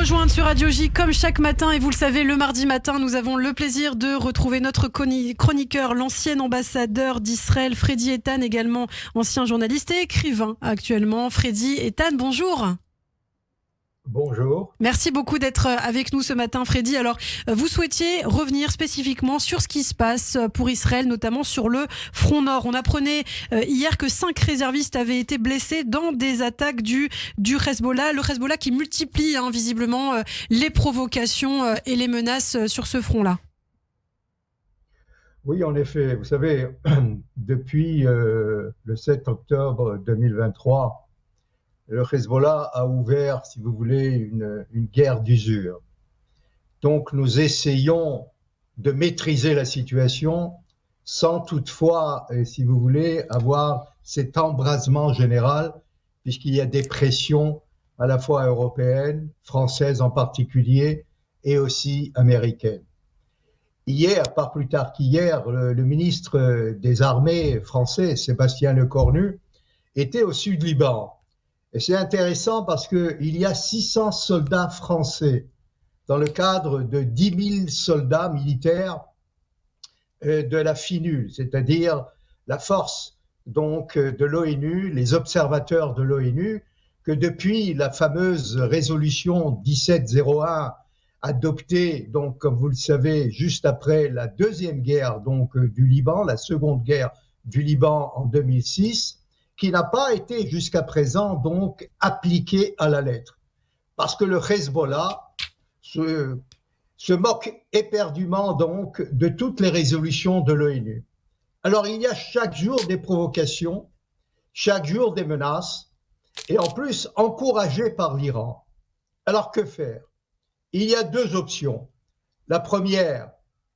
rejoindre sur Radio J comme chaque matin et vous le savez, le mardi matin, nous avons le plaisir de retrouver notre chroniqueur, l'ancien ambassadeur d'Israël, Freddy Eitan, également ancien journaliste et écrivain actuellement. Freddy Eitan, bonjour. Bonjour. Merci beaucoup d'être avec nous ce matin, Freddy. Alors, vous souhaitiez revenir spécifiquement sur ce qui se passe pour Israël, notamment sur le front nord. On apprenait hier que 5 réservistes avaient été blessés dans des attaques du Hezbollah. Le Hezbollah qui multiplie visiblement les provocations et les menaces sur ce front-là. Oui, en effet. Vous savez, depuis le 7 octobre 2023, le Hezbollah a ouvert, si vous voulez, une guerre d'usure. Donc, nous essayons de maîtriser la situation sans toutefois, si vous voulez, avoir cet embrasement général, puisqu'il y a des pressions à la fois européennes, françaises en particulier, et aussi américaines. Hier, pas plus tard qu'hier, le ministre des Armées français, Sébastien Lecornu, était au Sud-Liban. Et c'est intéressant parce qu'il y a 600 soldats français dans le cadre de 10 000 soldats militaires de la FINUL, c'est-à-dire la force donc de l'ONU, les observateurs de l'ONU, que depuis la fameuse résolution 1701 adoptée, donc comme vous le savez, juste après la deuxième guerre donc du Liban, la seconde guerre du Liban en 2006, qui n'a pas été jusqu'à présent donc appliqué à la lettre. Parce que le Hezbollah se moque éperdument donc de toutes les résolutions de l'ONU. Alors il y a chaque jour des provocations, chaque jour des menaces, et en plus encouragées par l'Iran. Alors que faire? Il y a 2 options. La première,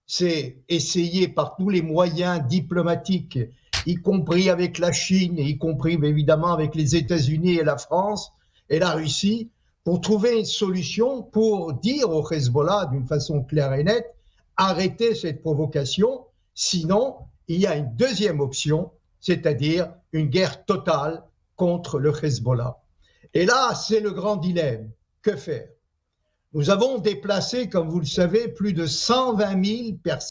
c'est essayer par tous les moyens diplomatiques, y compris avec la Chine, et y compris évidemment avec les États-Unis et la France et la Russie, pour trouver une solution pour dire au Hezbollah d'une façon claire et nette, arrêtez cette provocation, sinon il y a une deuxième option, c'est-à-dire une guerre totale contre le Hezbollah. Et là, c'est le grand dilemme. Que faire? Nous avons déplacé, comme vous le savez, plus de 120 000 personnes.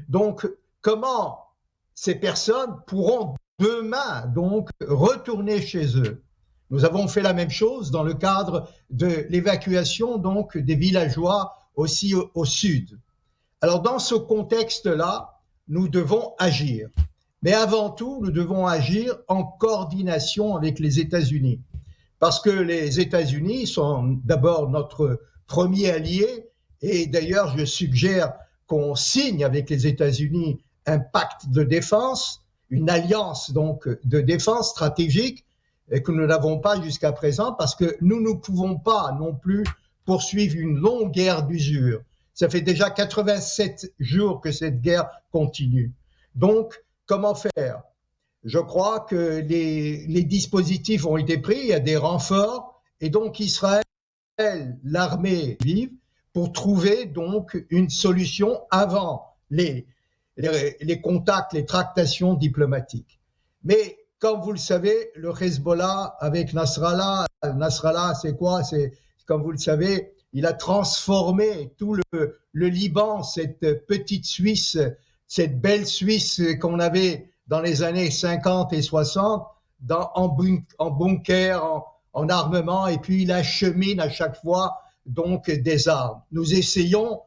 Donc, comment ces personnes pourront demain donc retourner chez eux? Nous avons fait la même chose dans le cadre de l'évacuation donc des villageois aussi au sud. Alors, dans ce contexte-là, nous devons agir. Mais avant tout, nous devons agir en coordination avec les États-Unis. Parce que les États-Unis sont d'abord notre premier allié. Et d'ailleurs, je suggère qu'on signe avec les États-Unis un pacte de défense, une alliance donc de défense stratégique, et que nous n'avons pas jusqu'à présent, parce que nous ne pouvons pas non plus poursuivre une longue guerre d'usure. Ça fait déjà 87 jours que cette guerre continue. Donc, comment faire? Je crois que les dispositifs ont été pris, il y a des renforts, et donc Israël, l'armée vive, pour trouver donc une solution avant les contacts, les tractations diplomatiques. Mais comme vous le savez, le Hezbollah avec Nasrallah, c'est quoi? C'est, comme vous le savez, il a transformé tout le Liban, cette petite Suisse, cette belle Suisse qu'on avait dans les années 50 et 60, en bunker, en armement, et puis il achemine à chaque fois donc des armes. Nous essayons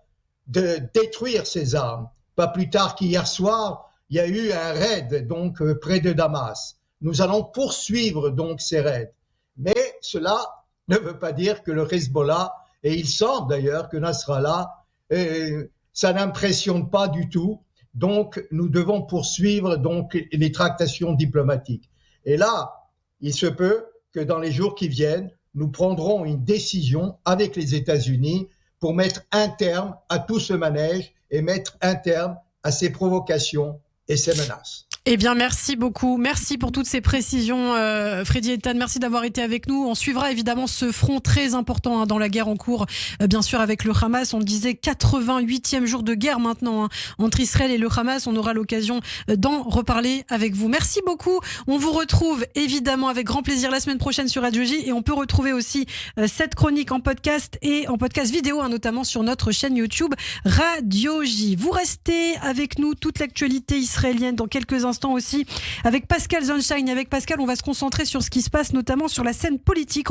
de détruire ces armes. Pas plus tard qu'hier soir, il y a eu un raid donc près de Damas. Nous allons poursuivre donc ces raids. Mais cela ne veut pas dire que le Hezbollah, et il semble d'ailleurs que Nasrallah, ça n'impressionne pas du tout. Donc nous devons poursuivre donc les tractations diplomatiques. Et là, il se peut que dans les jours qui viennent, nous prendrons une décision avec les États-Unis pour mettre un terme à tout ce manège et mettre un terme à ces provocations et ces menaces. Eh bien, merci beaucoup. Merci pour toutes ces précisions, Freddy Ethan. Merci d'avoir été avec nous. On suivra évidemment ce front très important dans la guerre en cours, bien sûr, avec le Hamas. On le disait, 88e jour de guerre maintenant entre Israël et le Hamas. On aura l'occasion d'en reparler avec vous. Merci beaucoup. On vous retrouve évidemment avec grand plaisir la semaine prochaine sur Radio J. Et on peut retrouver aussi cette chronique en podcast et en podcast vidéo, notamment sur notre chaîne YouTube Radio J. Vous restez avec nous, toute l'actualité israélienne dans quelques instants aussi avec Pascal Zonshine. Avec Pascal, on va se concentrer sur ce qui se passe notamment sur la scène politique